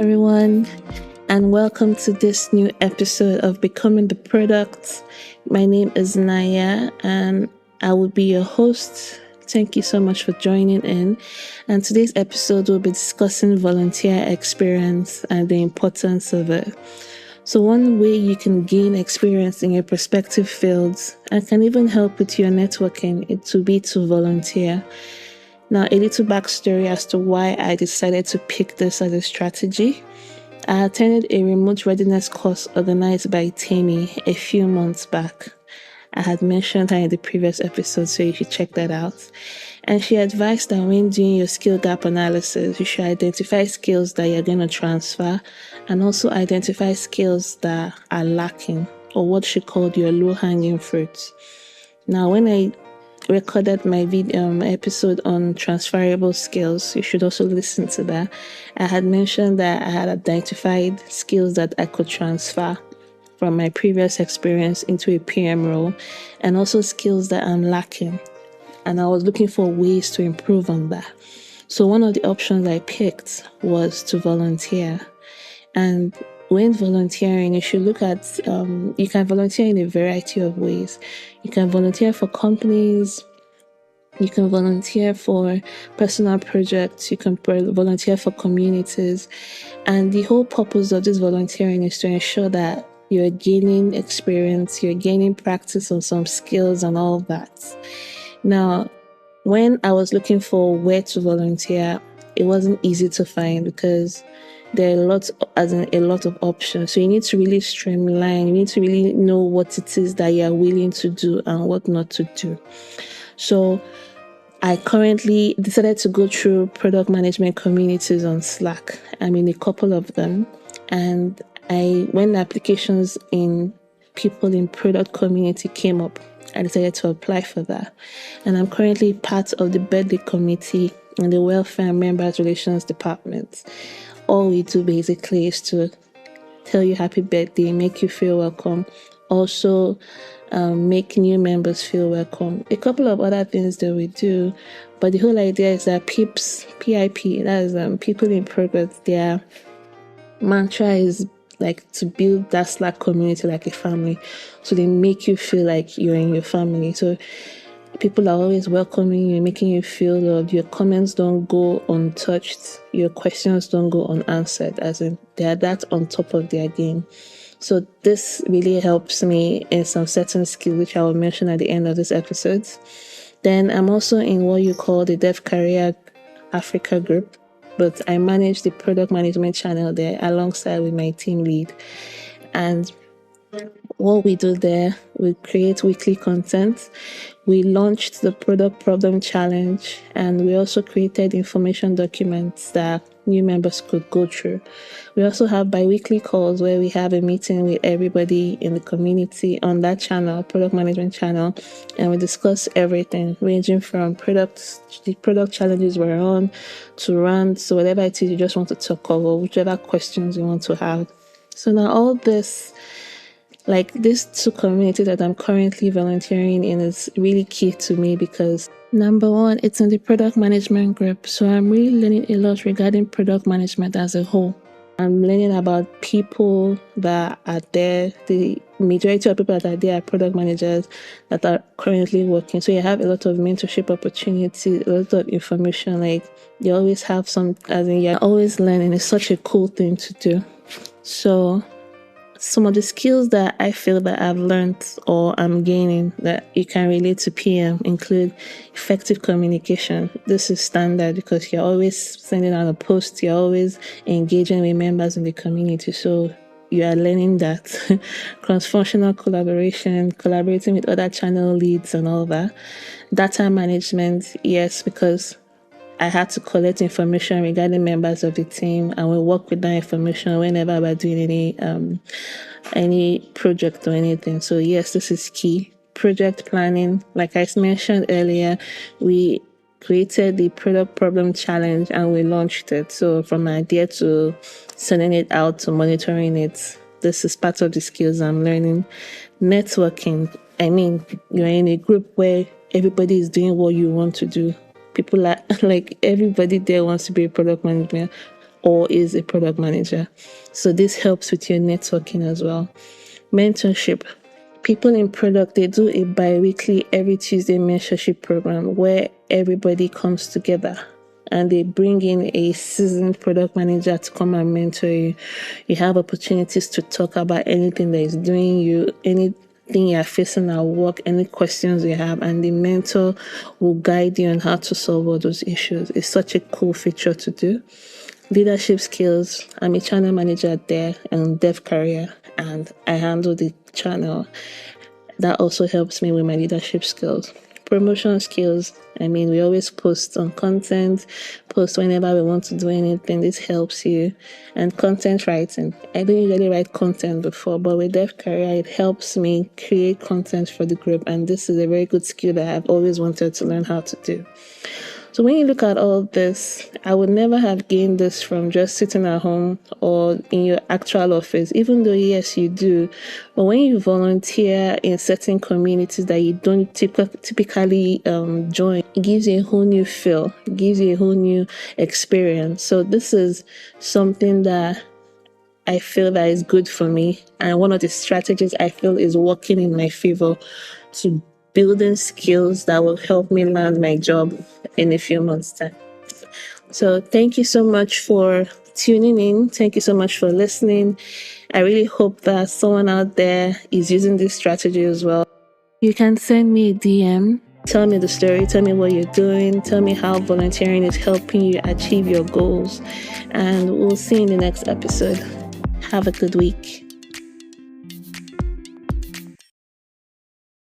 everyone, and welcome to this new episode of Becoming the Product. My name is Naya, and I will be your host. Thank you so much for joining in. And today's episode will be discussing volunteer experience and the importance of it. So one way you can gain experience in your prospective fields and can even help with your networking, it will be to volunteer. Now, a little backstory as to why I decided to pick this as a strategy. I attended a remote readiness course organized by Tammy a few months back. I had mentioned her in the previous episode, so you should check that out. And she advised that when doing your skill gap analysis, you should identify skills that you're going to transfer and also identify skills that are lacking, or what she called your low-hanging fruits. Now, when I recorded my episode on transferable skills, you should also listen to that. I had mentioned that I had identified skills that I could transfer from my previous experience into a PM role, and also skills that I'm lacking. And I was looking for ways to improve on that. So one of the options I picked was to volunteer. And when volunteering, you should look at, you can volunteer in a variety of ways. You can volunteer for companies, you can volunteer for personal projects, you can volunteer for communities. And the whole purpose of this volunteering is to ensure that you're gaining experience, you're gaining practice on some skills and all of that. Now, when I was looking for where to volunteer, it wasn't easy to find because there are a lot of options. So you need to really streamline. You need to really know what it is that you are willing to do and what not to do. So I currently decided to go through product management communities on Slack. I'm in a couple of them. And when the applications in people in product community came up, I decided to apply for that. And I'm currently part of the birthday committee in the welfare and members relations department. All we do basically is to tell you happy birthday, make you feel welcome, also make new members feel welcome. A couple of other things that we do, but the whole idea is that PIPs, PIP, that is people in progress, their mantra is like to build that Slack community like a family. So they make you feel like you're in your family. So people are always welcoming you, making you feel loved. Your comments don't go untouched. Your questions don't go unanswered, as in they are that on top of their game. So this really helps me in some certain skills, which I will mention at the end of this episode. Then I'm also in what you call the Dev Career Africa group, but I manage the product management channel there alongside with my team lead. And what we do there, we create weekly content. We launched the product problem challenge, and we also created information documents that new members could go through. We also have bi-weekly calls where we have a meeting with everybody in the community on that channel, product management channel, and we discuss everything ranging from the product challenges we're on to rants, so whatever it is you just want to talk over, whichever questions you want to have. So now all this, like these two communities that I'm currently volunteering in, is really key to me because number one, it's in the product management group. So I'm really learning a lot regarding product management as a whole. I'm learning about people that are there. The majority of people that are there are product managers that are currently working. So you have a lot of mentorship opportunities, a lot of information. Like you always have you're always learning. It's such a cool thing to do. So some of the skills that I feel that I've learned or I'm gaining that you can relate to PM include effective communication. This is standard because you're always sending out a post, you're always engaging with members in the community. So you are learning that. Cross-functional collaboration, collaborating with other channel leads and all that. Data management, yes, because I had to collect information regarding members of the team, and we work with that information whenever we're doing any project or anything. So yes, this is key. Project planning, like I mentioned earlier, we created the product problem challenge and we launched it. So from idea to sending it out to monitoring it, this is part of the skills I'm learning. Networking, I mean, you're in a group where everybody is doing what you want to do. People are like everybody there wants to be a product or is a product manager. So this helps with your networking as well. Mentorship. People in product, they do a bi-weekly every Tuesday mentorship program where everybody comes together and they bring in a seasoned product manager to come and mentor you. You have opportunities to talk about anything that is doing you, anything you're facing at work, any questions you have, and the mentor will guide you on how to solve all those issues. It's such a cool feature to do. Leadership skills. I'm a channel manager there in Dev Career, and I handle the channel. That also helps me with my leadership skills. Promotion skills. I mean, we always post on content, post whenever we want to do anything. This helps you. And content writing. I didn't usually write content before, but with Dev Career, it helps me create content for the group. And this is a very good skill that I've always wanted to learn how to do. So when you look at all this, I would never have gained this from just sitting at home or in your actual office, even though, yes, you do. But when you volunteer in certain communities that you don't typically join, it gives you a whole new feel, it gives you a whole new experience. So this is something that I feel that is good for me. And one of the strategies I feel is working in my favor to building skills that will help me land my job in a few months' time. So thank you so much for tuning in. Thank you so much for listening. I really hope that someone out there is using this strategy as well. You can send me a DM. Tell me the story. Tell me what you're doing. Tell me how volunteering is helping you achieve your goals. And we'll see you in the next episode. Have a good week.